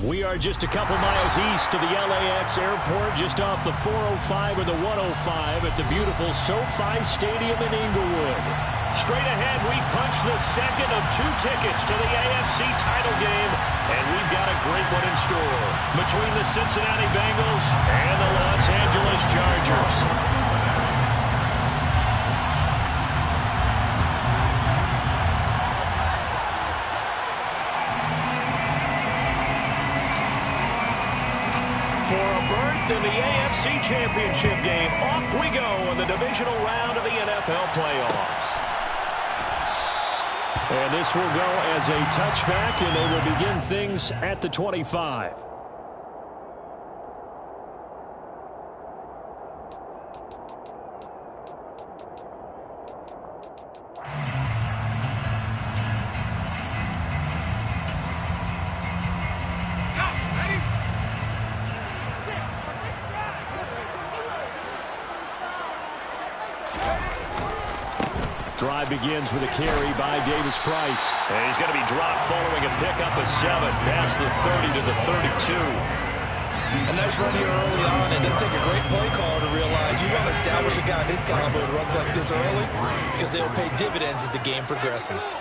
We are just a couple miles east of the LAX airport, just off the 405 or the 105 at the beautiful SoFi Stadium in Inglewood. Straight ahead, we punch the second of 2 tickets to the AFC title game, and we've got a great one in store between the Cincinnati Bengals and the Los Angeles Chargers. For a berth in the AFC Championship game, off we go in the divisional round of the NFL playoffs. And this will go as a touchback, and they will begin things at the 25. Drive begins with a carry by Davis Price. And he's going to be dropped following a pickup of 7 past the 30 to the 32. A nice run here early on. It doesn't take a great play caller to realize you want to establish a guy of his caliber who runs like this early because they'll pay dividends as the game progresses.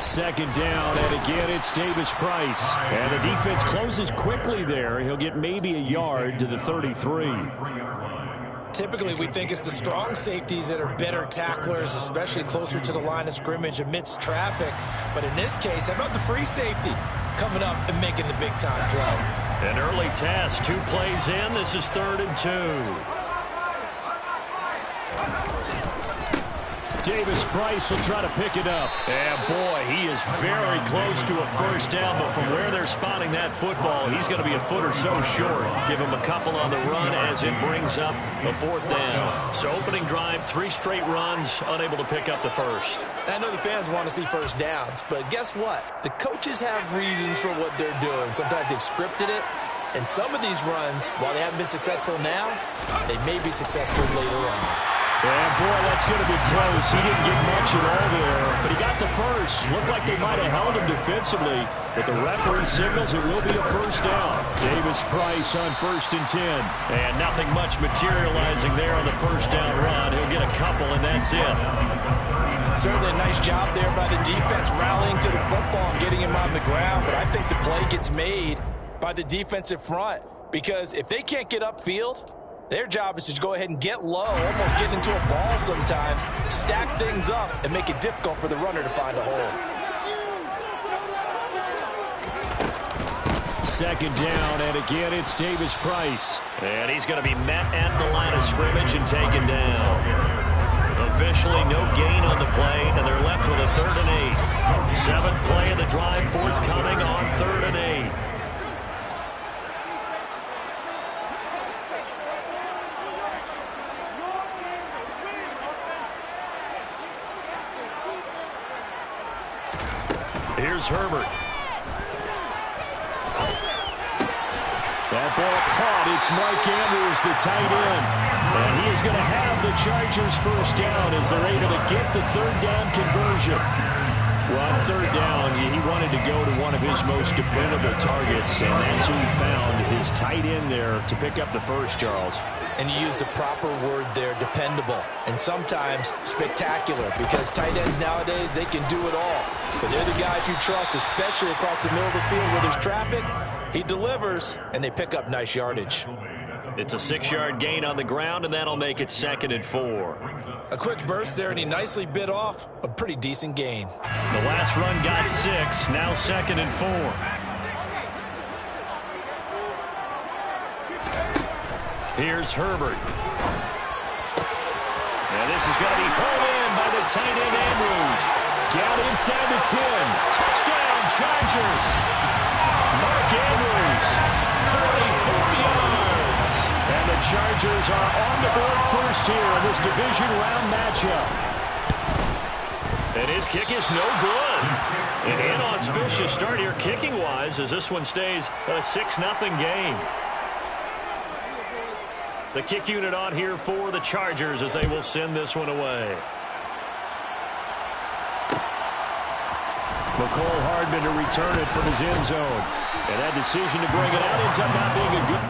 Second down, and again it's Davis Price. And the defense closes quickly there. He'll get maybe a yard to the 33. Typically, we think it's the strong safeties that are better tacklers, especially closer to the line of scrimmage amidst traffic. But in this case, how about the free safety coming up and making the big-time play? An early task, 2 plays in. This is 3rd and 2. Davis Price will try to pick it up. And boy, he is very close to a first down, but from where they're spotting that football, he's going to be a foot or so short. Give him a couple on the run as it brings up a 4th down. So opening drive, 3 straight runs, unable to pick up the first. I know the fans want to see first downs, but guess what? The coaches have reasons for what they're doing. Sometimes they've scripted it, and some of these runs, while they haven't been successful now, they may be successful later on. And boy, that's going to be close. He didn't get much at all there, but he got the first. Looked like they might have held him defensively, but the referee signals it will be a first down. Davis Price on 1st and 10. And nothing much materializing there on the first down run. He'll get a couple, and that's it. Certainly a nice job there by the defense rallying to the football and getting him on the ground, but I think the play gets made by the defensive front because if they can't get upfield, their job is to go ahead and get low, almost get into a ball sometimes, stack things up, and make it difficult for the runner to find a hole. Second down, and again it's Davis Price. And he's going to be met at the line of scrimmage and taken down. Officially no gain on the play, and they're left with a 3rd and 8. 7th play of the drive forthcoming on 3rd and 8. Here's Herbert. That ball caught. It's Mark Andrews, the tight end. And he is going to have the Chargers first down as they're able to get the 3rd down conversion. Well, on 3rd down, he wanted to go to one of his most dependable targets, and that's who he found, his tight end there, to pick up the first, Charles. And you use the proper word there, dependable, and sometimes spectacular, because tight ends nowadays, they can do it all. But they're the guys you trust, especially across the middle of the field where there's traffic. He delivers, and they pick up nice yardage. It's a 6-yard gain on the ground, and that'll make it 2nd and 4. A quick burst there, and he nicely bit off a pretty decent gain. The last run got 6, now 2nd and 4. Here's Herbert. And this is going to be pulled in by the tight end Andrews. Down inside the 10. Touchdown, Chargers. Mark Andrews, 44 yards. And the Chargers are on the board first here in this division round matchup. And his kick is no good. An inauspicious start here kicking-wise as this one stays a 6-0 game. The kick unit on here for the Chargers as they will send this one away. McCole Hardman to return it from his end zone. And that decision to bring it out ends up not being a good...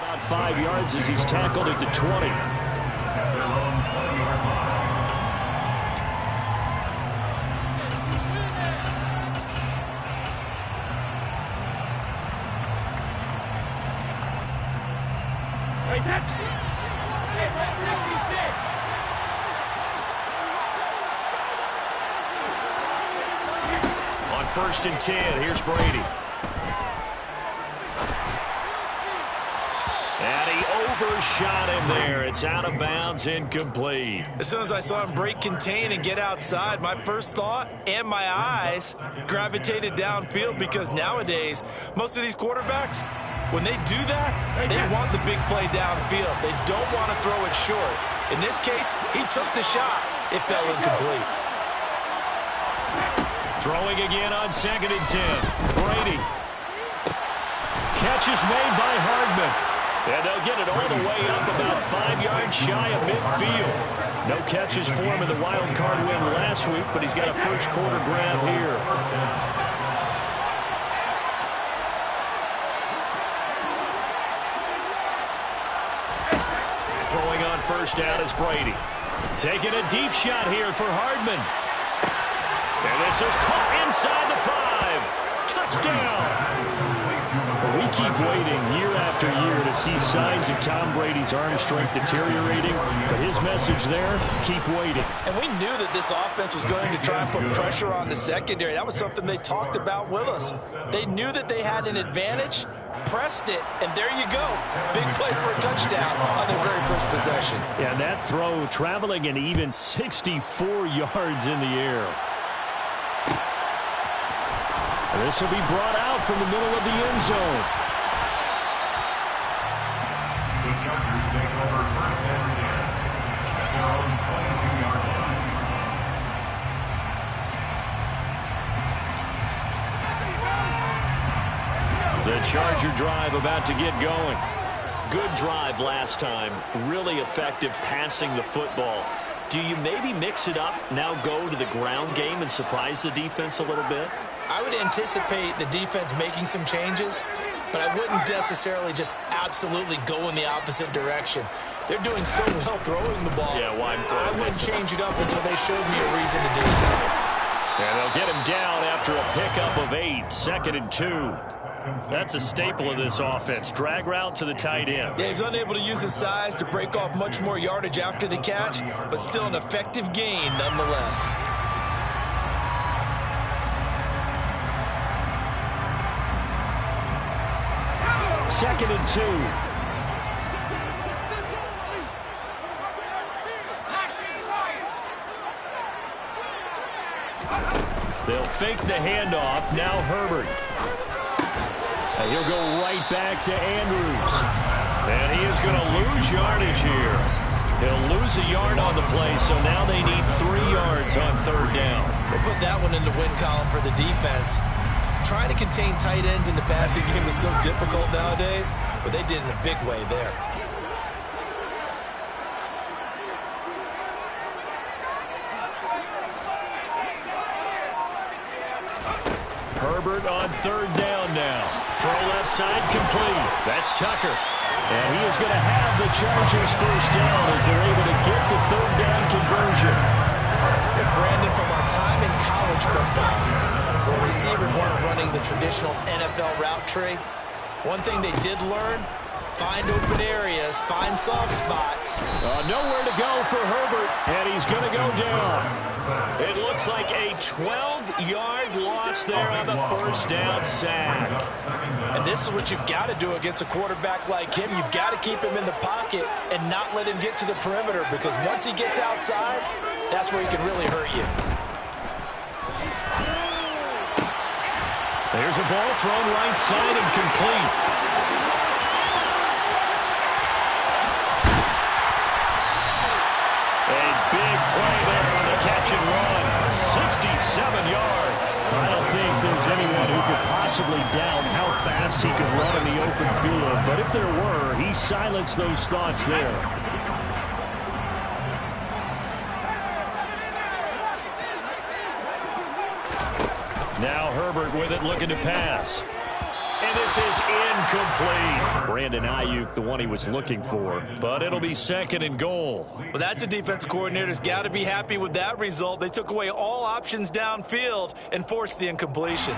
About 5 yards as he's tackled at the 20. On 1st and 10, here's Brady. And he overshot him there. It's out of bounds, incomplete. As soon as I saw him break contain and get outside, my first thought and my eyes gravitated downfield, because nowadays, most of these quarterbacks, when they do that, they want the big play downfield. They don't want to throw it short. In this case, he took the shot. It fell incomplete. Throwing again on 2nd and 10. Brady. Catch is made by Hardman. And they'll get it all the way up about 5 yards shy of midfield. No catches for him in the wild card win last week, but he's got a first quarter grab here. Throwing on 1st down is Brady. Taking a deep shot here for Hardman. And this is caught inside the 5. Touchdown. We keep waiting year after year to see signs of Tom Brady's arm strength deteriorating. But his message there, keep waiting. And we knew that this offense was going to try and put pressure on the secondary. That was something they talked about with us. They knew that they had an advantage, pressed it, and there you go. Big play for a touchdown on their very first possession. Yeah, that throw traveling an even 64 yards in the air. This will be brought out from the middle of the end zone. The Chargers take over 1st and 10 at their own 22-yard line. The Charger drive about to get going. Good drive last time. Really effective passing the football. Do you maybe mix it up, now go to the ground game and surprise the defense a little bit? I would anticipate the defense making some changes, but I wouldn't necessarily just absolutely go in the opposite direction. They're doing so well throwing the ball. Yeah, why? I wouldn't change it up until they showed me a reason to do so. And they'll get him down after a pickup of 8, 2nd and 2. That's a staple of this offense. Drag route to the tight end. Yeah, he's unable to use his size to break off much more yardage after the catch, but still an effective gain nonetheless. Second and 2. They'll fake the handoff. Now Herbert. And he'll go right back to Andrews. And he is going to lose yardage here. He'll lose a yard on the play, so now they need 3 yards on 3rd down. They put that one in the win column for the defense. Trying to contain tight ends in the passing game is so difficult nowadays, but they did it in a big way there. Herbert on 3rd down now. Throw left side complete. That's Tucker. And he is going to have the Chargers 1st down as they're able to get the 3rd down conversion. And Brandon, from our time in college football, where receivers weren't running the traditional NFL route tree, one thing they did learn, find open areas, find soft spots. Nowhere to go for Herbert, and he's going to go down. It looks like a 12-yard loss there on the 1st down sack. And this is what you've got to do against a quarterback like him. You've got to keep him in the pocket and not let him get to the perimeter, because once he gets outside, that's where he can really hurt you. There's a ball thrown right side and complete. A big play there on the possibly doubt how fast he could run in the open field, but if there were, he silenced those thoughts there. Now Herbert with it, looking to pass. And this is incomplete. Brandon Ayuk, the one he was looking for, but it'll be 2nd and goal. Well, that's a defensive coordinator's got to be happy with that result. They took away all options downfield and forced the incompletion.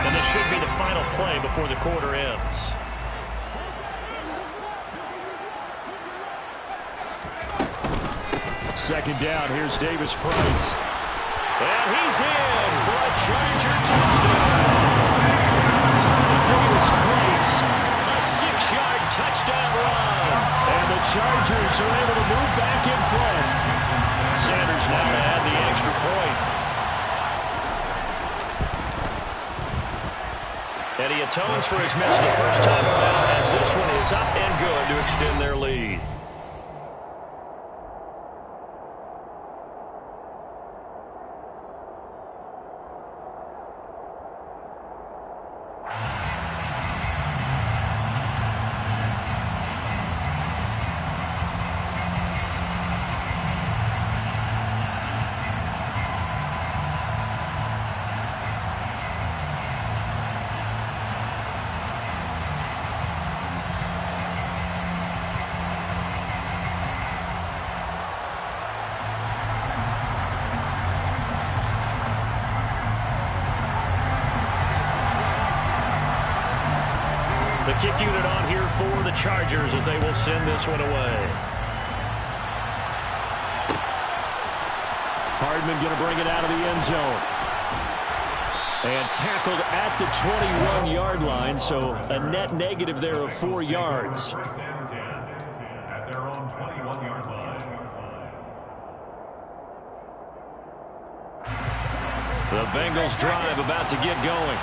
And this should be the final play before the quarter ends. Second down, here's Davis Price. And he's in for a Charger touchdown. Davis Price, a 6-yard touchdown run. And the Chargers are able to move back in front. Sanders now to add the extra point. And he atones for his miss the first time around as this one is up and good to extend their lead. The kick unit on here for the Chargers as they will send this one away. Hardman going to bring it out of the end zone. And tackled at the 21-yard line, so a net negative there of 4 yards. First and 10 at their own 21-yard line. The Bengals drive about to get going.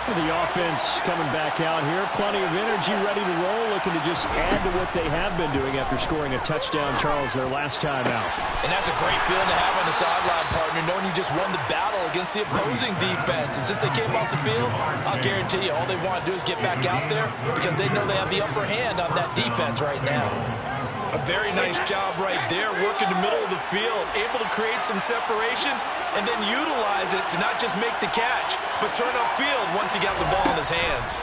The offense coming back out here. Plenty of energy, ready to roll, looking to just add to what they have been doing after scoring a touchdown, Charles, their last time out. And that's a great feeling to have on the sideline, partner, knowing you just won the battle against the opposing defense. And since they came off the field, I'll guarantee you all they want to do is get back out there because they know they have the upper hand on that defense right now. A very nice job right there, working the middle of the field, able to create some separation and then utilize it to not just make the catch, but turn upfield once he got the ball in his hands.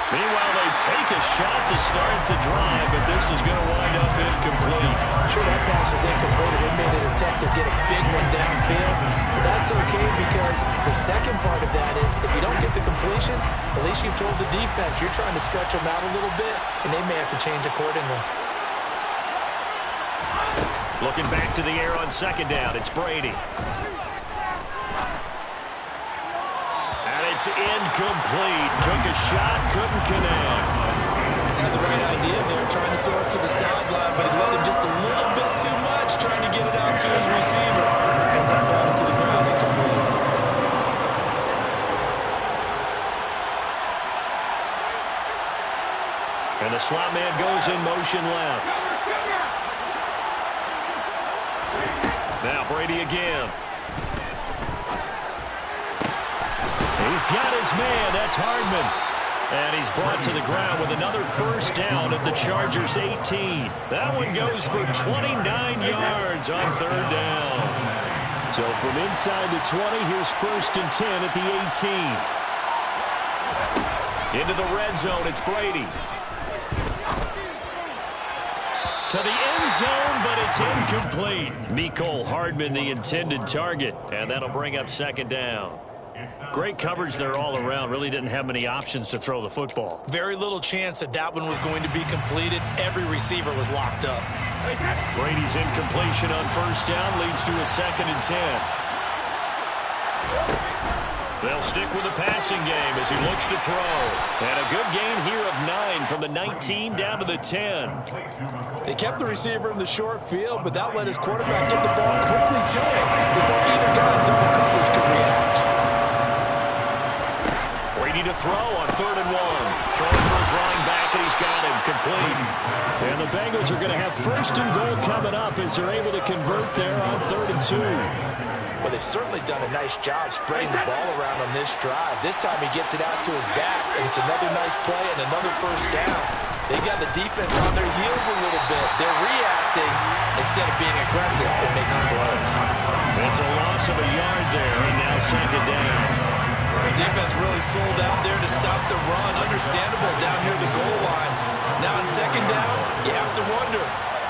Meanwhile, they take a shot to start the drive, but this is going to wind up incomplete. Sure, that pass was incomplete as they made an attempt to get a big one downfield. But that's okay because the second part of that is if you don't get the completion, at least you've told the defense you're trying to stretch them out a little bit, and they may have to change accordingly. Looking back to the air on second down, it's Brady. And it's incomplete. Took a shot, couldn't connect. Had the right idea there, trying to throw it to the sideline, but he let him just a little bit too much, trying to get it out to his receiver. Ends up falling to the ground, incomplete. And the slot man goes in motion left. Now Brady again. He's got his man. That's Hardman. And he's brought to the ground with another first down at the Chargers' 18. That one goes for 29 yards on third down. So from inside the 20, here's 1st and 10 at the 18. Into the red zone, it's Brady. To the end zone, but it's incomplete. Mecole Hardman, the intended target, and that'll bring up 2nd down. Great coverage there all around. Really didn't have many options to throw the football. Very little chance that that one was going to be completed. Every receiver was locked up. Brady's incompletion on 1st down leads to a 2nd and 10. They'll stick with the passing game as he looks to throw. And a good gain here of 9 from the 19 down to the 10. They kept the receiver in the short field, but that let his quarterback get the ball quickly to him before either guy in double coverage could react. Brady to throw on 3rd and 1. Throwing for his running back, and he's got him. complete. And the Bengals are going to have first and goal coming up as they're able to convert there on 3rd and 2. Well, they've certainly done a nice job spreading the ball around on this drive. This time he gets it out to his back, and it's another nice play and another first down. They've got the defense on their heels a little bit. They're reacting instead of being aggressive and making plays. It's a loss of a yard there, and now 2nd down. The defense really sold out there to stop the run. Understandable down near the goal line. Now on 2nd down, you have to wonder,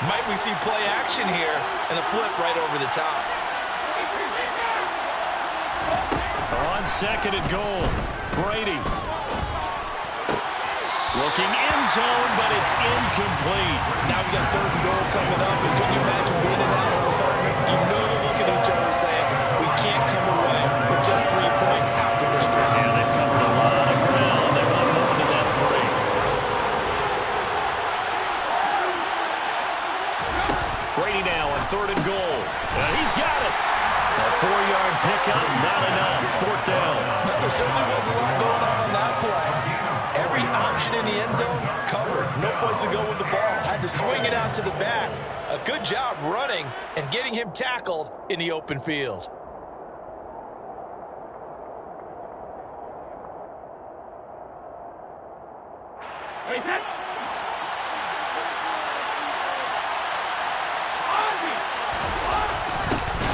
might we see play action here and a flip right over the top? On 2nd and goal, Brady. Looking end zone, but it's incomplete. Now we got 3rd and goal coming up, and can you imagine being in that environment? You know to look at each other saying, we can't come away with just 3 points after this drive. Yeah, they've covered a lot of ground. They want more than that 3. Brady now on 3rd and goal. He's got it. A 4-yard pickup, not enough. 4th down. There certainly was a lot going on that play. Every option in the end zone covered. No place to go with the ball. Had to swing it out to the back. A good job running and getting him tackled in the open field.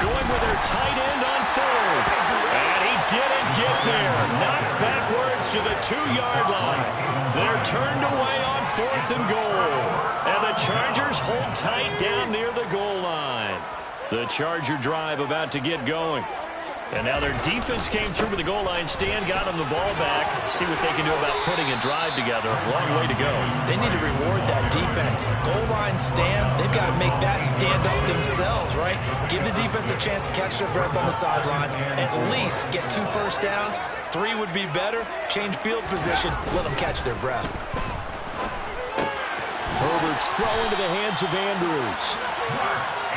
Going with their tight end on 3rd. And he didn't get there. Knocked backwards to the 2-yard line. They're turned away on 4th and goal. And the Chargers hold tight down near the goal line. The Charger drive about to get going. And now their defense came through with the goal line stand, got them the ball back. See what they can do about putting a drive together. Long way to go. They need to reward that defense. Goal line stand, they've got to make that stand up themselves, right? Give the defense a chance to catch their breath on the sidelines. At least get 2 first downs. 3 would be better. Change field position. Let them catch their breath. Herbert's throw into the hands of Andrews.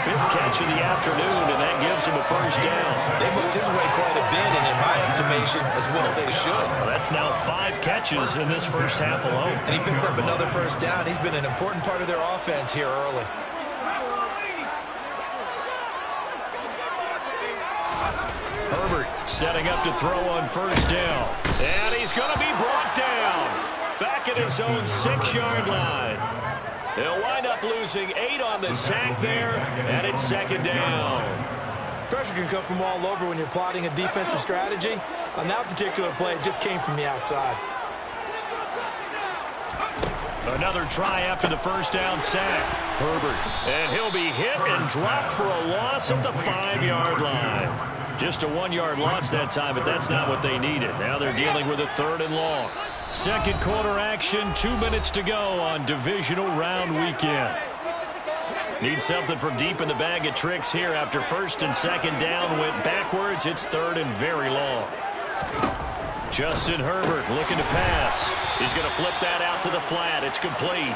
5th catch of the afternoon, and that gives him a first down. They moved his way quite a bit, and in my estimation, as well they should. Well, that's now 5 catches in this first half alone. And he picks up another first down. He's been an important part of their offense here early. Herbert setting up to throw on first down. And he's going to be brought down. Back at his own 6-yard line. They'll wind up losing 8 on the sack there, and it's 2nd down. Pressure can come from all over when you're plotting a defensive strategy. On that particular play, it just came from the outside. Another try after the first down sack. Herbert. And he'll be hit and dropped for a loss at the 5-yard line. Just a 1-yard loss that time, but that's not what they needed. Now they're dealing with a 3rd and long. 2nd quarter action, 2 minutes to go on divisional round weekend. Need something from deep in the bag of tricks here after 1st and 2nd down went backwards. It's 3rd and very long. Justin Herbert looking to pass. He's going to flip that out to the flat. It's complete.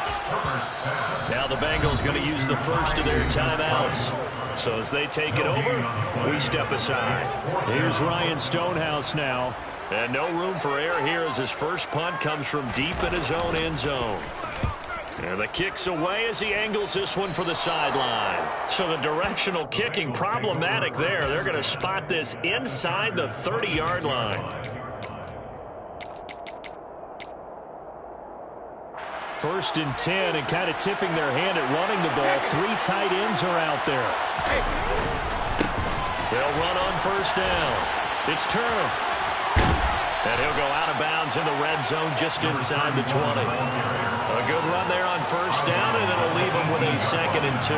Now the Bengals going to use the first of their timeouts. So as they take it over, we step aside. Here's Ryan Stonehouse now. And no room for error here as his first punt comes from deep in his own end zone. And the kick's away as he angles this one for the sideline. So the directional kicking problematic there. They're going to spot this inside the 30-yard line. 1st and 10, and kind of tipping their hand at running the ball. 3 tight ends are out there. They'll run on first down. It's Turner. And he'll go out of bounds in the red zone just inside the 20. A good run there on first down, and it'll leave him with a 2nd and 2.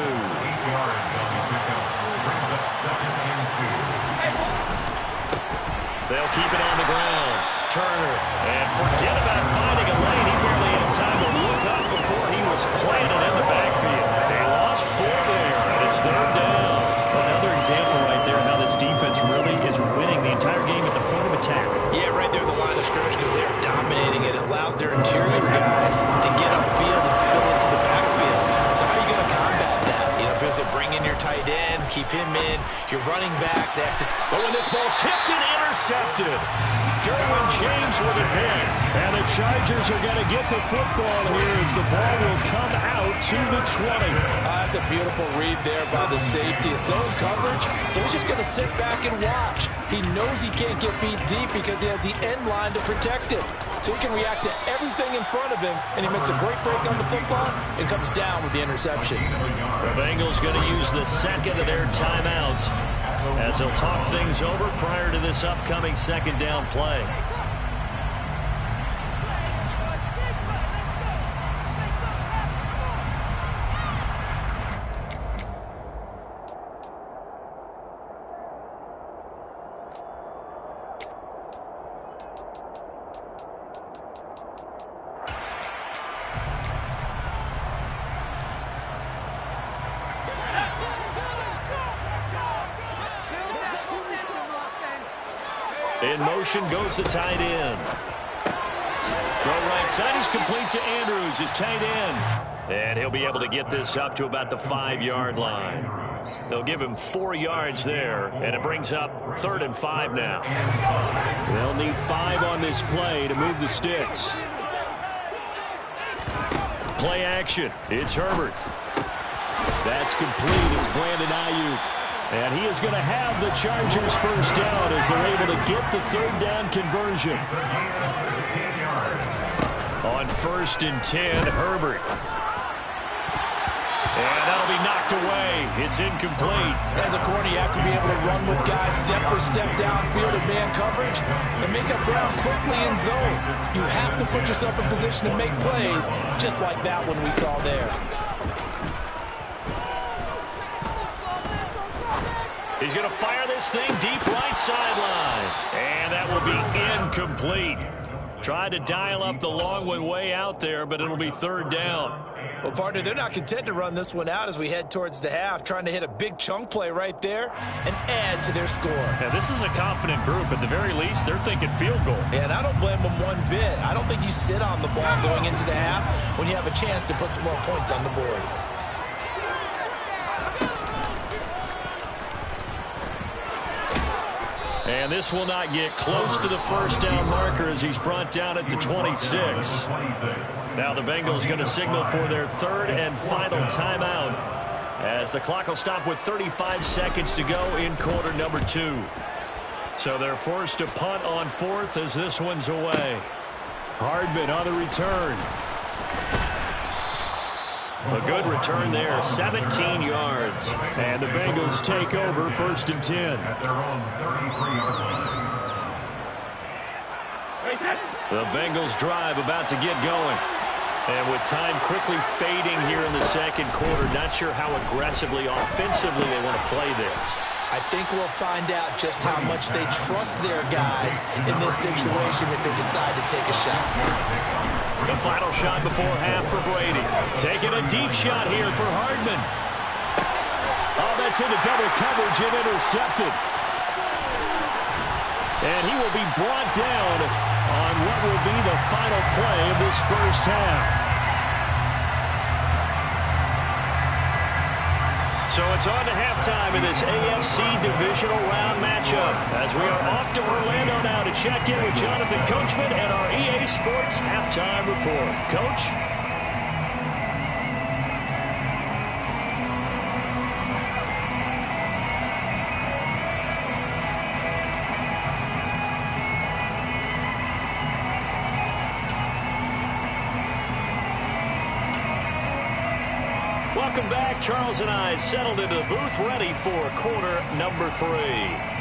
They'll keep it on the ground. Turner. And forget about finding a lane. He barely had time to look up before he was planted in the backfield. They lost 4 there, and it's 3rd down. Another example right there how this defense really is winning the entire game at the point of attack. Yeah, right there at the line of scrimmage because they're dominating it. It allows their interior guys to get upfield and spill into the backfield. So how are you going to combat that? You know, because they bring in your tight end, keep him in, your running backs, they have to... But when this ball's tipped and intercepted, Derwin James with a pick. And the Chargers are going to get the football here as the ball will come out to the 20. That's a beautiful read there by the safety. It's zone coverage, so he's just going to sit back and watch. He knows he can't get beat deep because he has the end line to protect him. So he can react to everything in front of him, and he makes a great break on the football and comes down with the interception. The Bengals going to use the second of their timeouts as they'll talk things over prior to this upcoming second down play. In motion goes the tight end. Throw right side. He's complete to Andrews, his tight end. And he'll be able to get this up to about the 5-yard line. They'll give him 4 yards there, and it brings up 3rd and 5 now. They'll need 5 on this play to move the sticks. Play action. It's Herbert. That's complete. It's Brandon Ayuk. And he is going to have the Chargers first down as they're able to get the 3rd down conversion. On 1st and 10, Herbert. And that'll be knocked away. It's incomplete. As a corner, you have to be able to run with guys step for step downfield in man coverage and make up ground quickly in zone. You have to put yourself in position to make plays, just like that one we saw there. He's going to fire this thing deep right sideline. And that will be incomplete. Tried to dial up the long one way out there, but it'll be 3rd down. Well, partner, they're not content to run this one out as we head towards the half, trying to hit a big chunk play right there and add to their score. Yeah, this is a confident group. At the very least, they're thinking field goal. Yeah, and I don't blame them one bit. I don't think you sit on the ball going into the half when you have a chance to put some more points on the board. And this will not get close to the first down marker as he's brought down at the 26. Now the Bengals going to signal for their 3rd and final timeout as the clock will stop with 35 seconds to go in quarter number 2. So they're forced to punt on 4th as this one's away. Hardman on the return. A good return there, 17 yards. And the Bengals take over 1st and 10. At their own 33-yard line. The Bengals drive about to get going. And with time quickly fading here in the second quarter, not sure how aggressively, offensively they want to play this. I think we'll find out just how much they trust their guys in this situation if they decide to take a shot. The final shot before half for Brady. Taking a deep shot here for Hardman. Oh, that's into double coverage and intercepted. And he will be brought down on what will be the final play of this first half. So it's on to halftime in this AFC divisional round matchup as we are off to Orlando now to check in with Jonathan Coachman and our EA Sports halftime report. Coach? Welcome back. Charles and I settled into the booth ready for quarter number 3.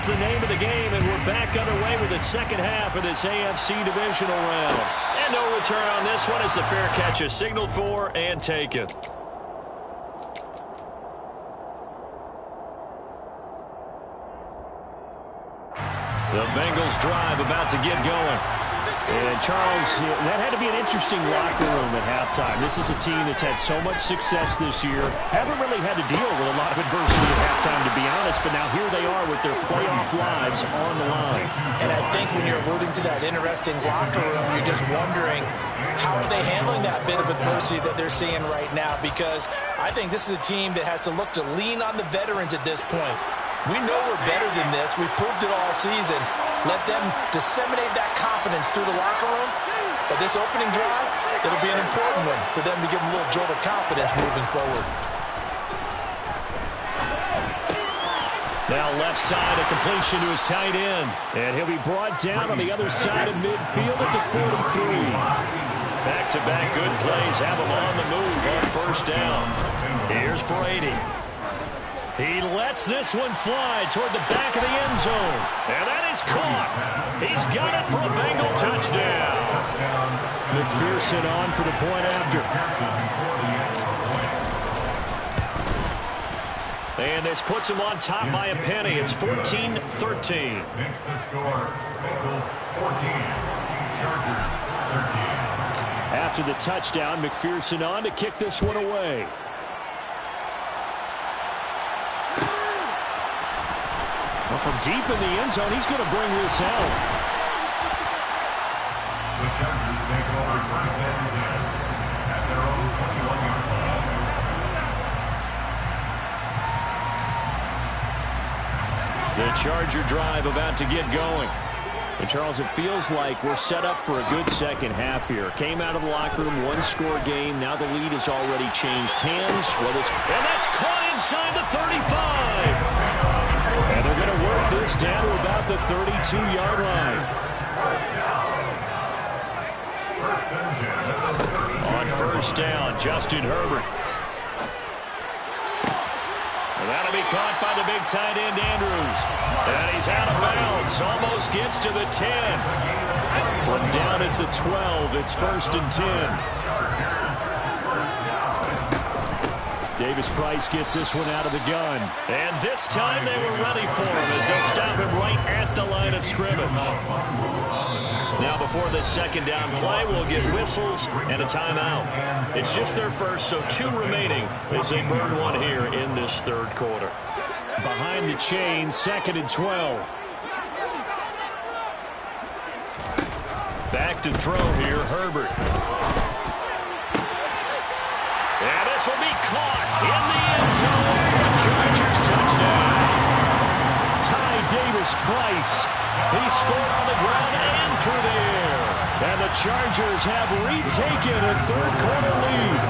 That's the name of the game, and we're back underway with the second half of this AFC divisional round. And no return on this one as the fair catch is signaled for and taken. The Bengals drive about to get going. And Charles, that had to be an interesting locker room at halftime. This is a team that's had so much success this year. Haven't really had to deal with a lot of adversity at halftime, to be honest. But now here they are with their playoff lives on the line. And I think when you're alluding to that interesting locker room, you're just wondering, how are they handling that bit of adversity that they're seeing right now? Because I think this is a team that has to look to lean on the veterans at this point. We know we're better than this. We've proved it all season. Let them disseminate that confidence through the locker room. But this opening drive, it'll be an important one for them to give them a little jolt of confidence moving forward. Now left side, a completion to his tight end. And he'll be brought down on the other side of midfield at the 43. Back-to-back good plays have him on the move on first down. Here's Brady. He lets this one fly toward the back of the end zone. And that is caught. He's got it for a Bengal touchdown. McPherson on for the point after. And this puts him on top by a penny. It's 14-13. Makes the score. Bengals 14. Chargers 13. After the touchdown, McPherson on to kick this one away. Well, from deep in the end zone, he's going to bring this out. The Chargers take over first and 10 at their own 21-yard line. The Charger drive about to get going. And, Charles, it feels like we're set up for a good second half here. Came out of the locker room, one-score game. Now the lead has already changed hands. And that's caught inside the 35. And they're going to work this down to about the 32-yard line. On first down, Justin Herbert. And that'll be caught by the big tight end, Andrews. And he's out of bounds. Almost gets to the 10. From down at the 12, it's first and 10. Davis Price gets this one out of the gun. And this time they were ready for him as they'll stop him right at the line of scrimmage. Now before this second down play, we'll get whistles and a timeout. It's just their first, so 2 remaining as they burn one here in this third quarter. Behind the chain, second and 12. Back to throw here, Herbert. And this will be caught in the end zone for a Chargers touchdown. Ty Davis Price. He scored on the ground and through the air. And the Chargers have retaken a third quarter lead.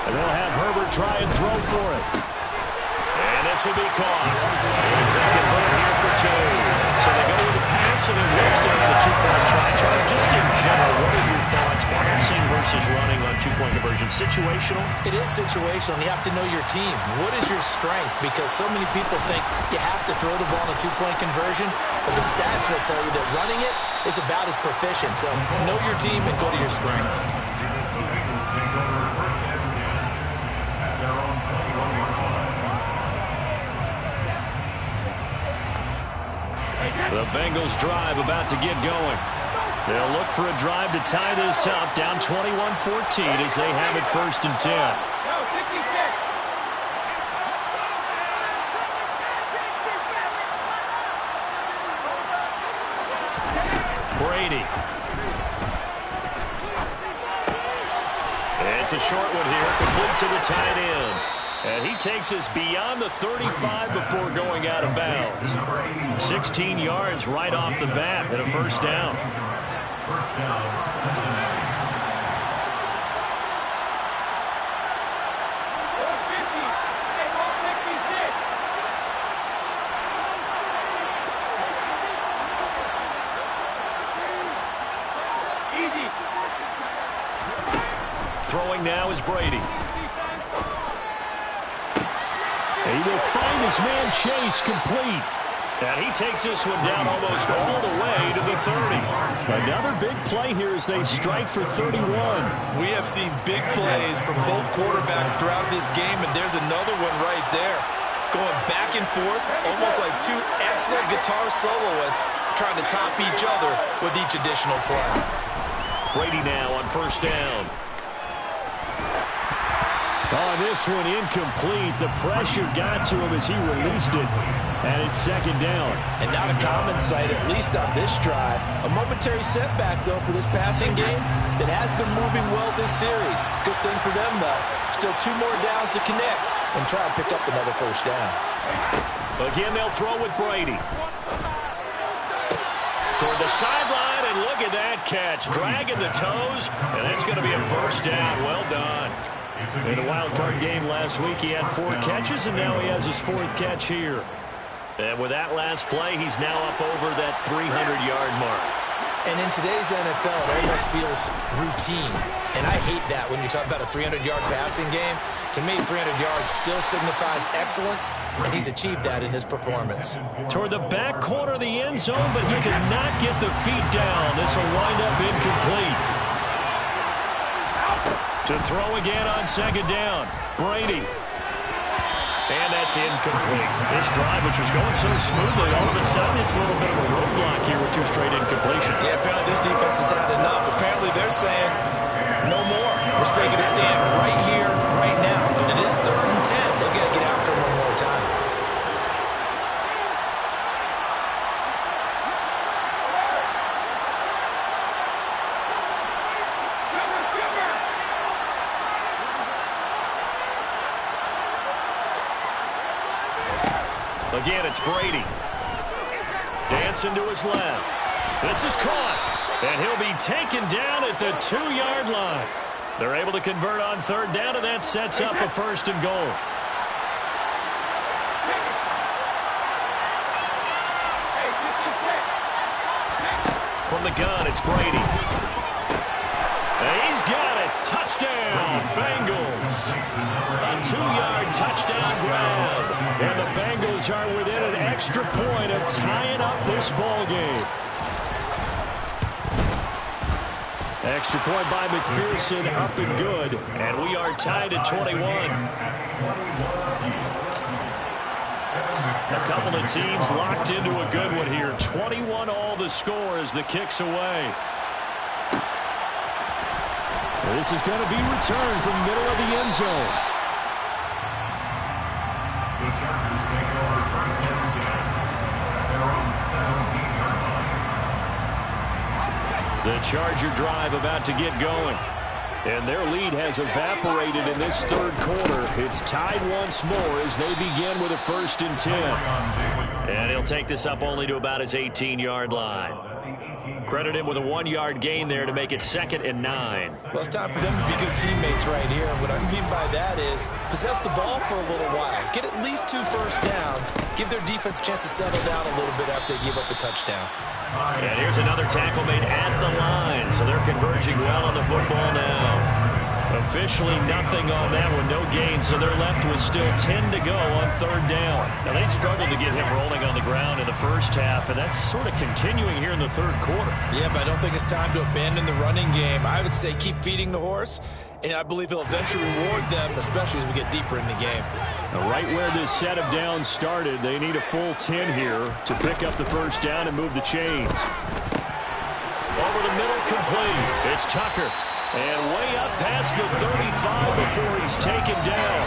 And they'll have Herbert try and throw for it. And this will be caught. It's a convert here for 2. So they go with the pass, and it works out the 2-point try. Charles, just in general, what are your thoughts, passing versus running on 2-point conversion? Situational? It is situational, and you have to know your team. What is your strength? Because so many people think you have to throw the ball in a 2-point conversion, but the stats will tell you that running it is about as proficient. So know your team and go to your strength. The Bengals take over first and 10 at their own 21-yard line. The Bengals drive about to get going. They'll look for a drive to tie this up, down 21-14 as they have it first and 10. Brady. It's a short one here, complete to the tight end. And he takes us beyond the 35 before going out of bounds. 16 yards right off the bat and a first down. First down, Cincinnati. Throwing now is Brady. He will find his man Chase complete. And he takes this one down almost all the way to the 30. Another big play here as they strike for 31. We have seen big plays from both quarterbacks throughout this game, and there's another one right there. Going back and forth, almost like two excellent guitar soloists trying to top each other with each additional play. Brady now on first down. Oh, this one incomplete. The pressure got to him as he released it. And it's second down. And not a common sight, at least on this drive. A momentary setback, though, for this passing game that has been moving well this series. Good thing for them, though. Still 2 more downs to connect and try to pick up another first down. Again, they'll throw with Brady. Toward the sideline, and look at that catch. Dragging the toes, and it's going to be a first down. Well done. In the wild card game last week, he had 4 catches, and now he has his 4th catch here. And with that last play, he's now up over that 300-yard mark. And in today's NFL, it almost feels routine. And I hate that when you talk about a 300-yard passing game. To me, 300 yards still signifies excellence, and he's achieved that in this performance. Toward the back corner of the end zone, but he could not get the feet down. This will wind up incomplete. To throw again on second down, Brady. And that's incomplete. This drive, which was going so smoothly, all of a sudden it's a little bit of a roadblock here with 2 straight incompletions. Yeah, apparently this defense has had enough. Apparently they're saying, no more. We're making a stand right here, right now. But it is 3rd and 10. They've got to get after him one more time. Again, it's Brady. Dancing to his left. This is caught. And he'll be taken down at the 2-yard line. They're able to convert on 3rd down, and that sets up a 1st and goal. From the gun, it's Brady. And he's got it. Touchdown, Bengals. A 2-yard touchdown grab. And the Bengals are within an extra point of tying up this ball game. Extra point by McPherson, up and good. And we are tied at 21. A couple of teams locked into a good one here. 21 all the score as the kick's away. This is going to be returned from middle of the end zone. The Chargers take over first and 10. They're on 17-yard line. The Charger drive about to get going. And their lead has evaporated in this 3rd quarter. It's tied once more as they begin with a 1st and 10. And he'll take this up only to about his 18-yard line. Credit him with a 1-yard gain there to make it 2nd and 9. Well, it's time for them to be good teammates right here. And what I mean by that is possess the ball for a little while. Get at least 2 first downs. Give their defense a chance to settle down a little bit after they give up a touchdown. And here's another tackle made at the line. So they're converging well on the football now. Officially nothing on that one, no gain, so they're left with still 10 to go on 3rd down. Now, they struggled to get him rolling on the ground in the first half, and that's sort of continuing here in the 3rd quarter. Yeah, but I don't think it's time to abandon the running game. I would say keep feeding the horse, and I believe he'll eventually reward them, especially as we get deeper in the game. Now, right where this set of downs started, they need a full 10 here to pick up the first down and move the chains. Over the middle, complete. It's Tucker. And way up past the 35 before he's taken down.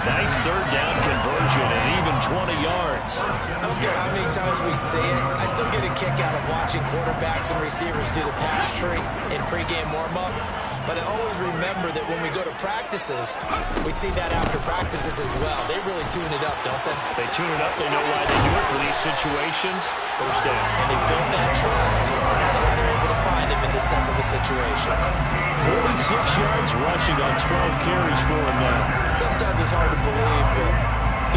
Nice 3rd down conversion and even 20 yards. I don't care how many times we say it, I still get a kick out of watching quarterbacks and receivers do the pass tree in pregame warm-up. But I always remember that when we go to practices, we see that after practices as well. They really tune it up, don't they? They tune it up. They know why they do it for these situations. First down. And they build that trust. And that's why they're able to find him in this type of a situation. 46 yards rushing on 12 carries for him now. Sometimes it's hard to believe, but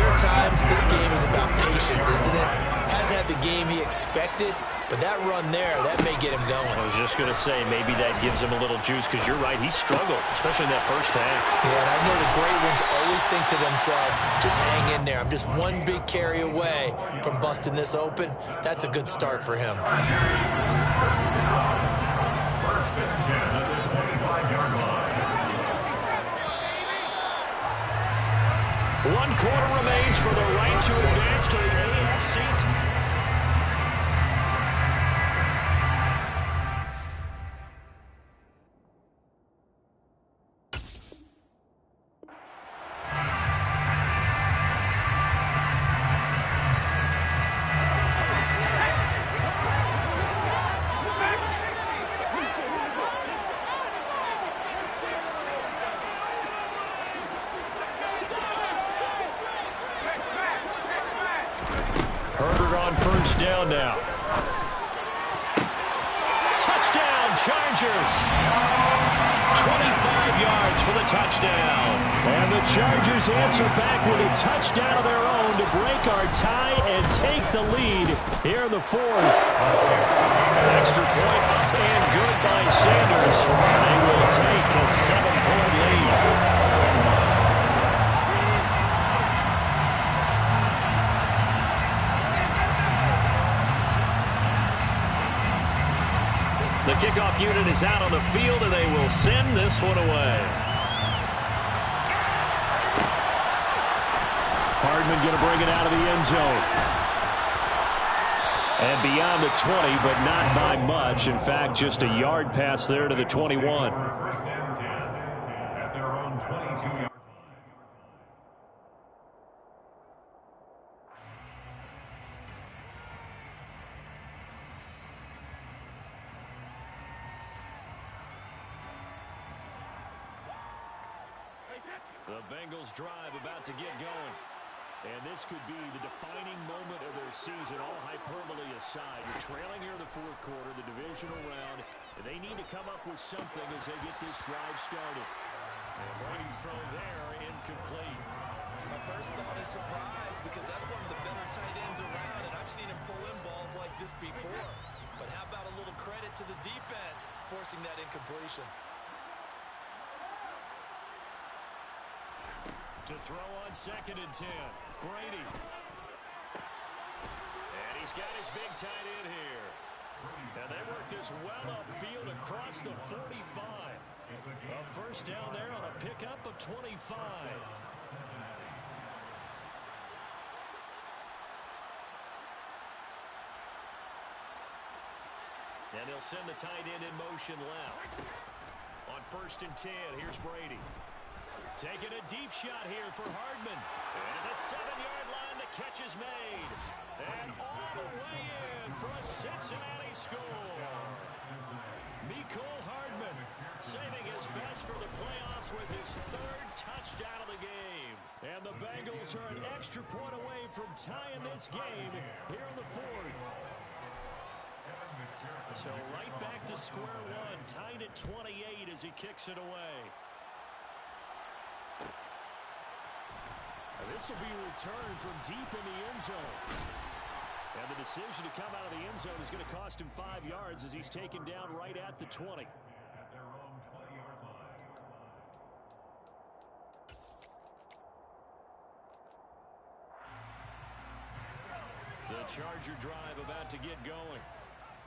there are times this game is about patience, isn't it? Hasn't had the game he expected, but that run there, that may get him going. I was just going to say, maybe that gives him a little juice, because you're right, he struggled, especially in that first half. Yeah, and I know the great ones always think to themselves, just hang in there. I'm just one big carry away from busting this open. That's a good start for him. First and 10 at the 25-yard line. 1 quarter remains for the right to advance to the AFC. First down now. Touchdown, Chargers. 25 yards for the touchdown. And the Chargers answer back with a touchdown of their own to break our tie and take the lead here in the fourth. Extra point up and good by Sanders. They will take a 7-point lead. The kickoff unit is out on the field, and they will send this one away. Hardman going to bring it out of the end zone. And beyond the 20, but not by much. In fact, just a yard pass there to the 21. First and 10 at their own 22-yard line. The Bengals drive about to get going. And this could be the defining moment of their season, all hyperbole aside. You're trailing here in the fourth quarter, the divisional round. They need to come up with something as they get this drive started. And Brady's throw there, incomplete. My first thought is surprise, because that's one of the better tight ends around, and I've seen him pull in balls like this before. But how about a little credit to the defense forcing that incompletion? To throw on 2nd and 10. Brady. And he's got his big tight end here. And they work this well upfield across the 45. A first down there on a pickup of 25. And they'll send the tight end in motion left. On 1st and 10, here's Brady. Taking a deep shot here for Hardman. And the 7-yard line, the catch is made. And all the way in for a Cincinnati score. Mecole Hardman saving his best for the playoffs with his 3rd touchdown of the game. And the Bengals are an extra point away from tying this game here in the fourth. So right back to square one, tied at 28 as he kicks it away. This will be a return from deep in the end zone. And the decision to come out of the end zone is going to cost him 5 yards as he's taken down right at the 20. At their own 20-yard line. The Charger drive about to get going.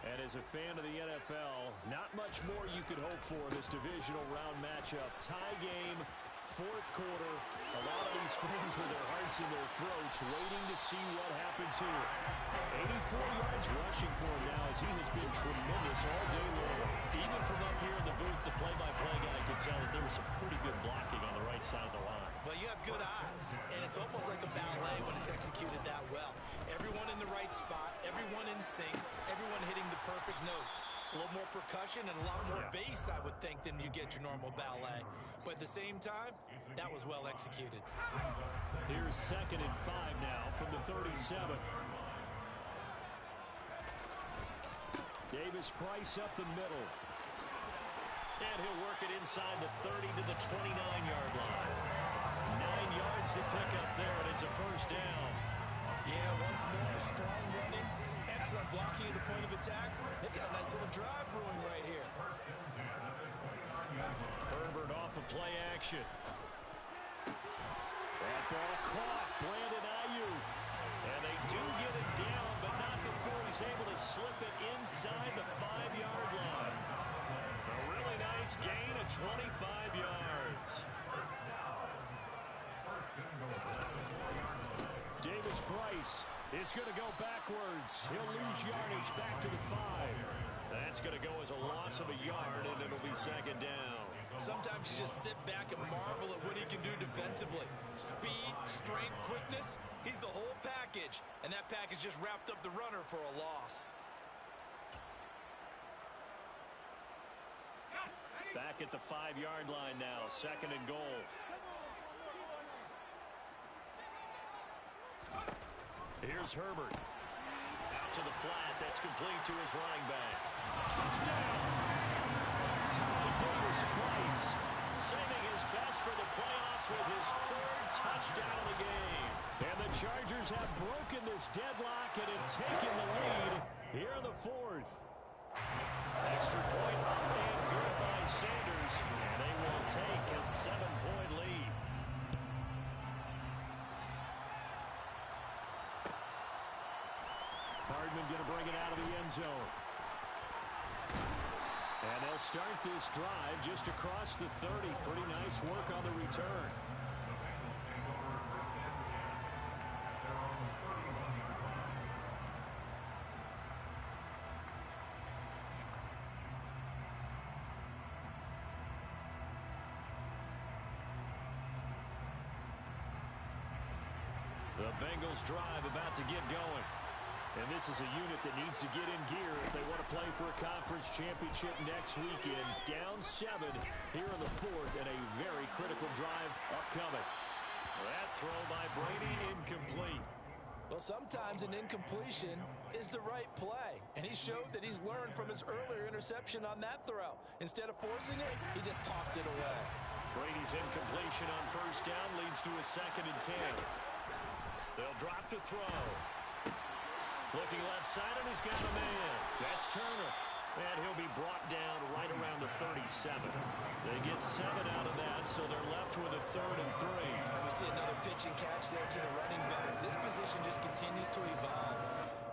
And as a fan of the NFL, not much more you could hope for in this divisional round matchup. Tie game. Fourth quarter, a lot of these fans with their hearts in their throats waiting to see what happens here. 84 yards rushing for him now as he has been tremendous all day long. Even from up here in the booth, the play-by-play guy could tell that there was some pretty good blocking on the right side of the line. Well, you have good eyes, and it's almost like a ballet when it's executed that well. Everyone in the right spot, everyone in sync, everyone hitting the perfect notes. A little more percussion and a lot more bass, I would think, than you get your normal ballet. But at the same time, that was well executed. Here's 2nd and 5 now from the 37. Davis Price up the middle. And he'll work it inside the 30 to the 29-yard line. 9 yards to pick up there, and it's a first down. Yeah, once more, strong running, blocking at the point of attack. They've got a nice little drive brewing right here. First and 10 at the 20-yard line. Herbert off of play action. That ball caught. Brandon Ayuk. And they do get it down, but not before he's able to slip it inside the 5-yard line. A really nice gain of 25 yards. First down. First and goal at the 4-yard line. Davis Price is going to go backwards. He'll lose yardage back to the 5. That's going to go as a loss of a yard, and it'll be second down. Sometimes you just sit back and marvel at what he can do defensively. Speed, strength, quickness, he's the whole package. And that package just wrapped up the runner for a loss. Back at the 5-yard line now, second and goal. Here's Herbert. Out to the flat. That's complete to his running back. Touchdown! Davis Price saving his best for the playoffs with his 3rd touchdown of the game. And the Chargers have broken this deadlock and have taken the lead here in the 4th. Extra point up and good by Sanders. And they will take a 7-point lead. Hardman going to bring it out of the end zone. And they'll start this drive just across the 30. Pretty nice work on the return. The Bengals take over first and 10 at their own 31-yard line. The Bengals drive about to get going. And this is a unit that needs to get in gear if they want to play for a conference championship next weekend. Down 7 here in the 4th, and a very critical drive upcoming. That throw by Brady incomplete. Well, sometimes an incompletion is the right play. And he showed that he's learned from his earlier interception on that throw. Instead of forcing it, he just tossed it away. Brady's incompletion on first down leads to a 2nd and 10. They'll drop to throw. Looking left side, and he's got a man. That's Turner. And he'll be brought down right around the 37. They get 7 out of that, so they're left with a 3rd and 3. And we see another pitch and catch there to the running back. This position just continues to evolve.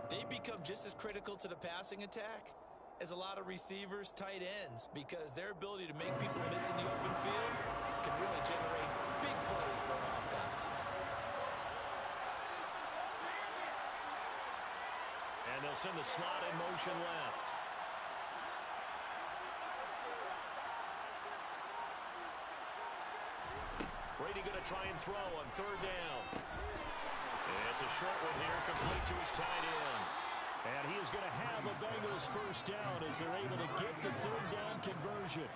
They become just as critical to the passing attack as a lot of receivers, tight ends, because their ability to make people miss in the open field can really generate big plays for an offense. And they'll send the slot in motion left. Brady going to try and throw on 3rd down. And it's a short one here, complete to his tight end. And he is going to have a Bengals first down as they're able to get the 3rd down conversion.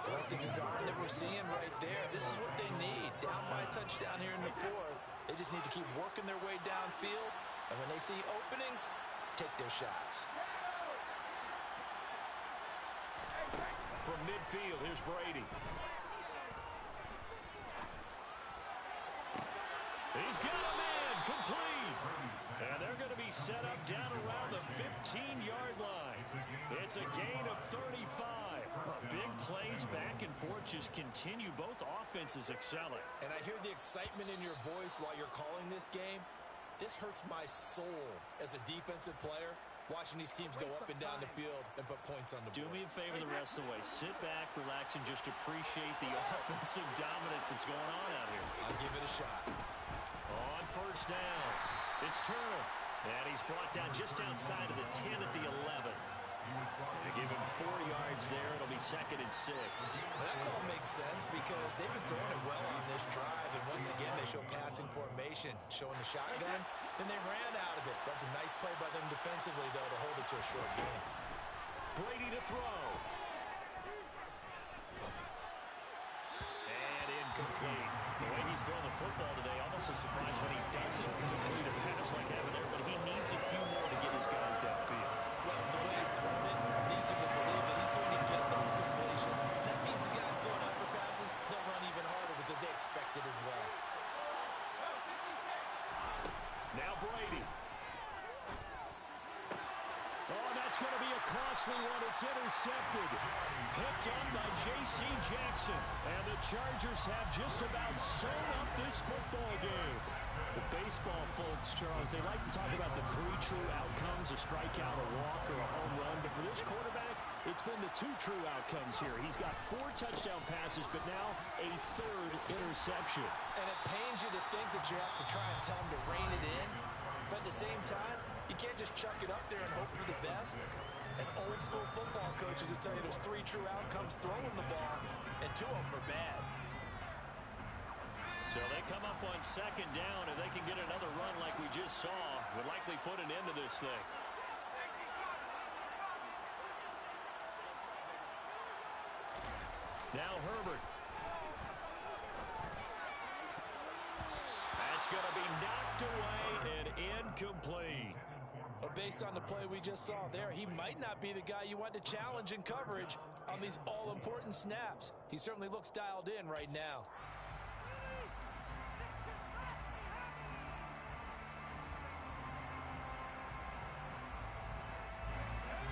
Like the design that we're seeing right there, this is what they need. Down by a touchdown here in the 4th. They just need to keep working their way downfield. And when they see openings, take their shots. From midfield, here's Brady. He's got a man, complete. And they're going to be set up down around the 15-yard line. It's a gain of 35. Big plays back and forth just continue. Both offenses excelling. And I hear the excitement in your voice while you're calling this game. This hurts my soul as a defensive player, watching these teams go up and down the field and put points on the board. Do me a favor the rest of the way. Sit back, relax, and just appreciate the offensive dominance that's going on out here. I'll give it a shot. On first down, it's Turner. And he's brought down just outside of the 10 at the 11. They give him 4 yards there. It'll be 2nd and 6. Well, that call makes sense because they've been throwing it well on this drive. And once again, they show passing formation, showing the shotgun. Then they ran out of it. That's a nice play by them defensively, though, to hold it to a short game. Brady to throw. And incomplete. The way he's throwing the football today, almost a surprise when he doesn't complete a pass like that there, but he needs a few more to get his guys downfield. Well, the way he's throwing it leads him to believe that he's going to get those completions. That means the guys going out for passes, they'll run even harder because they expect it as well. Now Brady. That's going to be a costly one. It's intercepted. Picked up by J.C. Jackson. And the Chargers have just about sewn up this football game. The baseball folks, Charles, they like to talk about the 3 true outcomes, a strikeout, a walk, or a home run. But for this quarterback, it's been the 2 true outcomes here. He's got 4 touchdown passes, but now a 3rd interception. And it pains you to think that you have to try and tell him to rein it in. But at the same time, you can't just chuck it up there and hope for the best. And old school football coaches will tell you there's 3 true outcomes throwing the ball, and 2 of them are bad. So they come up on 2nd down, and they can get another run like we just saw. Would likely put an end to this thing. Now Herbert. That's going to be knocked away and incomplete. But based on the play we just saw there, he might not be the guy you want to challenge in coverage on these all-important snaps. He certainly looks dialed in right now.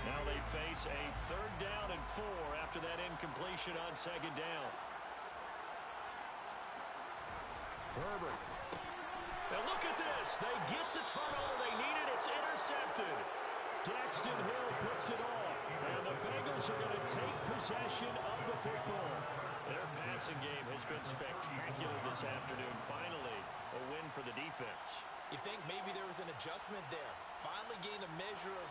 Now they face a 3rd down and 4 after that incompletion on 2nd down. Herbert. Now look at this. They get the turnover they needed. It's intercepted. Daxton Hill picks it off. And the Bengals are going to take possession of the football. Their passing game has been spectacular this afternoon. Finally, a win for the defense. You think maybe there was an adjustment there. Finally gained a measure of,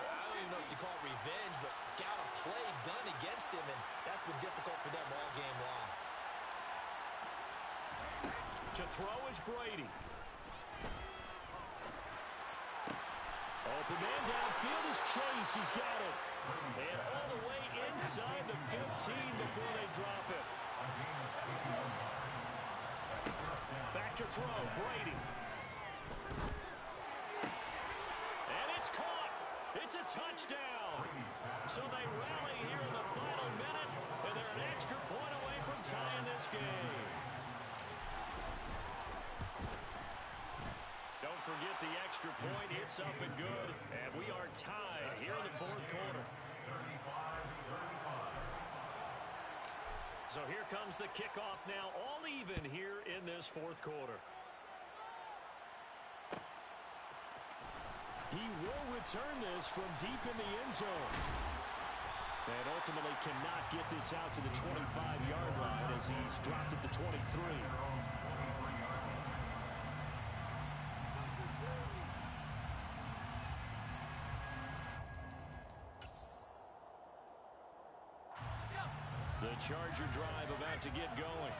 I don't even know if you call it revenge, but got a play done against him, and that's been difficult for them all game long. To throw is Brady. Open man downfield is Chase. He's got it. And all the way inside the 15 before they drop it. Back to throw, Brady. And it's caught. It's a touchdown. So they rally here in the final minute, and they're an extra point away from tying this game. Don't forget the extra point. It's up and good. And we are tied here in the 4th quarter. So here comes the kickoff now, all even here in this 4th quarter. He will return this from deep in the end zone. And ultimately cannot get this out to the 25-yard line as he's dropped at the 23. The Charger drive about to get going.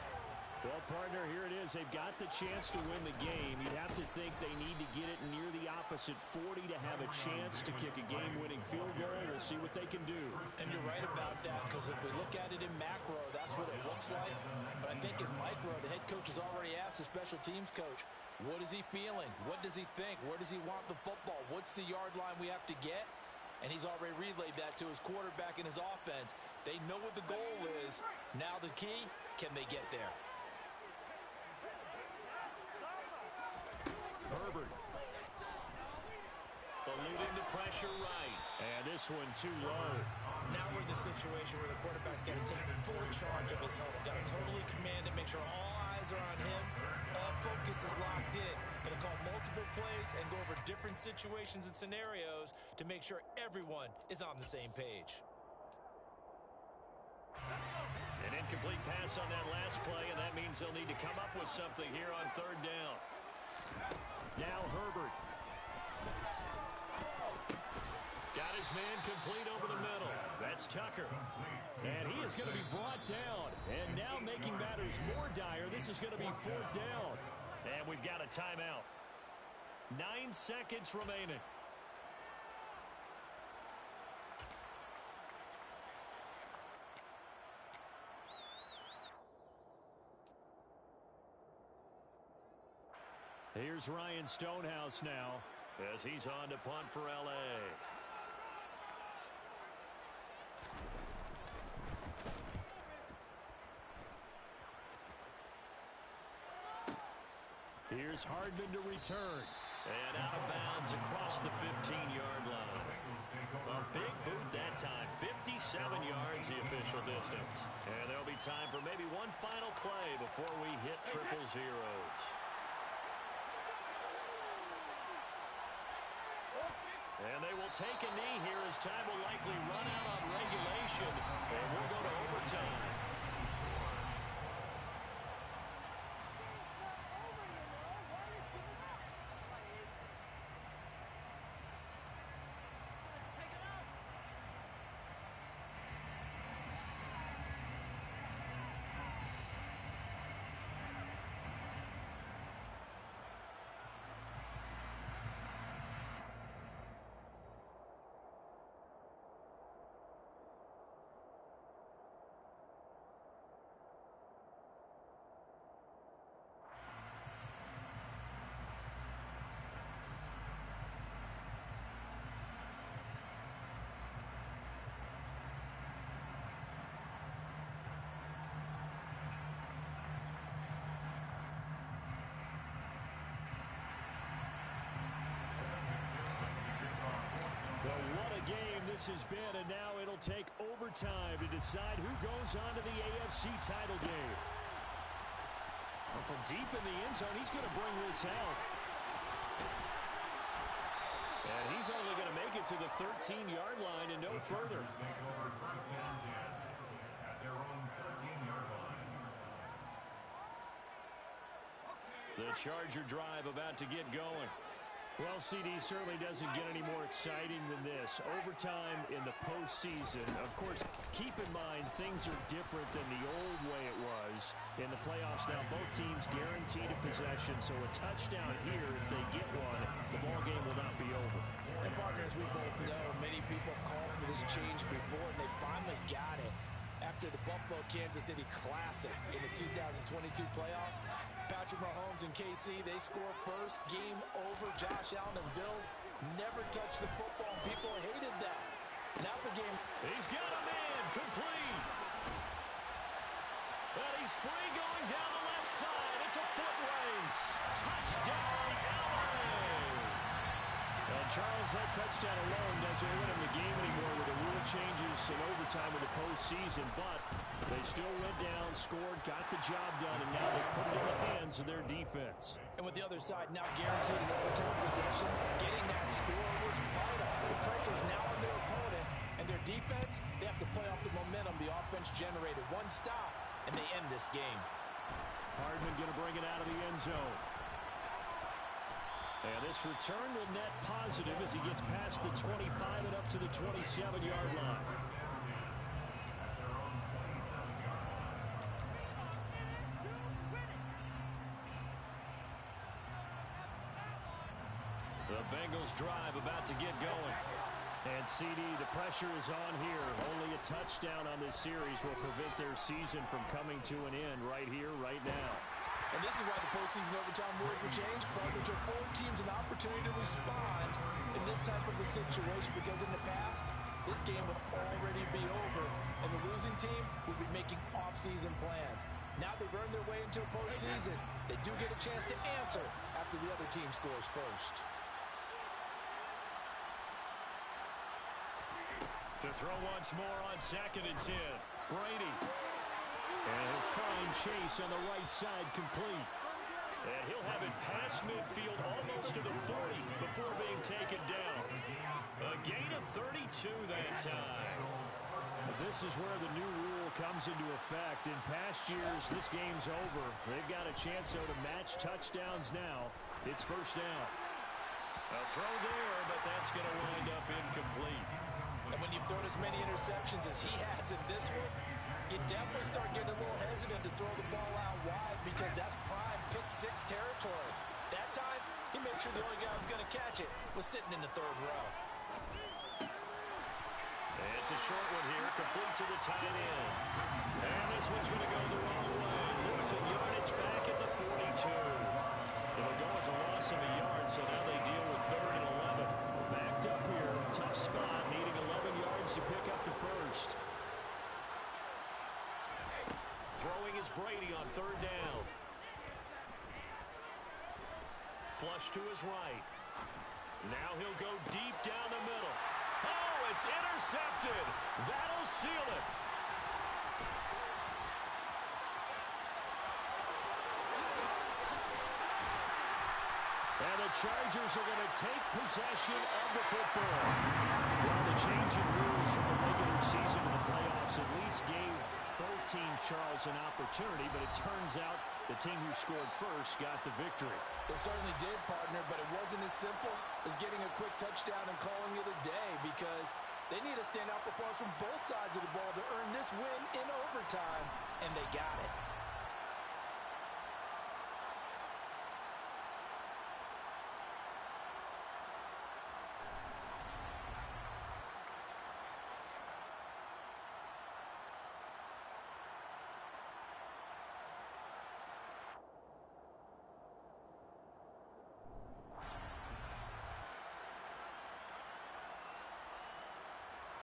Well, partner, here it is. They've got the chance to win the game. You'd have to think they need to get it near the opposite 40 to have a chance to kick a game-winning field goal. We'll see what they can do. And you're right about that, because if we look at it in macro, that's what it looks like. But I think in micro, the head coach has already asked the special teams coach, what is he feeling? What does he think? Where does he want the football? What's the yard line we have to get? And he's already relayed that to his quarterback and his offense. They know what the goal is. Now the key, can they get there? Herbert. Eluding the pressure right. And this one too low. Now we're in the situation where the quarterback's got to take full charge of his helmet. Got to totally command it, make sure all eyes are on him. All focus is locked in. Going to call multiple plays and go over different situations and scenarios to make sure everyone is on the same page. An incomplete pass on that last play, and that means they'll need to come up with something here on 3rd down. Now Herbert. Got his man complete over the middle. That's Tucker. And he is going to be brought down. And now making matters more dire, this is going to be 4th down. And we've got a timeout. 9 seconds remaining. Here's Ryan Stonehouse now as he's on to punt for L.A. Here's Hardman to return. And out of bounds across the 15-yard line. A distance. And there'll be time for maybe one final play before we hit triple zeros. And they will take a knee here as time will likely run out on regulation. And we'll go to overtime. This has been, and now it'll take overtime to decide who goes on to the AFC title game. Well, from deep in the end zone, he's going to bring this out. And he's only going to make it to the 13-yard line and no further. Take over first and 10 at their own 13-yard line. The Charger drive about to get going. Well, CD certainly doesn't get any more exciting than this. Overtime in the postseason. Of course, keep in mind things are different than the old way it was. In the playoffs now, both teams guaranteed a possession, so a touchdown here, if they get one, the ball game will not be over. And partners, we both know many people called for this change before, and they finally got it. After the Buffalo-Kansas City Classic in the 2022 playoffs, Patrick Mahomes and KC, they score first. Game over. Josh Allen and Bills never touched the football, and people hated that. Now the game. He's got a man complete. And he's free going down the left side. It's a foot race. Touchdown, Allen. And Charles, that touchdown alone doesn't win him the game anymore with the rule changes in overtime in the postseason, but they still went down, scored, got the job done, and now they put it in the hands of their defense. And with the other side now guaranteed an overtime possession, getting that score was vital. The pressure is now on their opponent, and their defense, they have to play off the momentum the offense generated. One stop, and they end this game. Hardman going to bring it out of the end zone. And this return will net positive as he gets past the 25 and up to the 27-yard line. The Bengals drive about to get going. And CD, the pressure is on here. Only a touchdown on this series will prevent their season from coming to an end right here, right now. And this is why the postseason overtime rules were changed, partner, to afford teams an opportunity to respond in this type of a situation, because in the past, this game would already be over, and the losing team would be making off-season plans. Now they've earned their way into a postseason. They do get a chance to answer after the other team scores first. To throw once more on 2nd and 10. Brady. And he'll find Chase on the right side complete. And he'll have it past midfield almost to the 40 before being taken down. A gain of 32 that time. This is where the new rule comes into effect. In past years, this game's over. They've got a chance, though, to match touchdowns now. It's first down. A throw there, but that's going to wind up incomplete. And when you've thrown as many interceptions as he has in this one, you definitely start getting a little hesitant to throw the ball out wide, because that's prime pick-6 territory. That time, he made sure the only guy who was going to catch it was sitting in the third row. And it's a short one here, complete to the tight end. And this one's going to go the wrong way. Losing yardage back at the 42. It'll go as a loss of a yard, so now they deal with 3rd and 11. Backed up here, tough spot, needing 11 yards to pick up the first. Throwing is Brady on 3rd down. Flush to his right. Now he'll go deep down the middle. Oh, it's intercepted. That'll seal it. Chargers are going to take possession of the football. Well, the change in rules from the regular season to the playoffs at least gave both teams, Charles, an opportunity, but it turns out the team who scored first got the victory. It certainly did, partner, but it wasn't as simple as getting a quick touchdown and calling it a day, because they need a standout performance from both sides of the ball to earn this win in overtime, and they got it.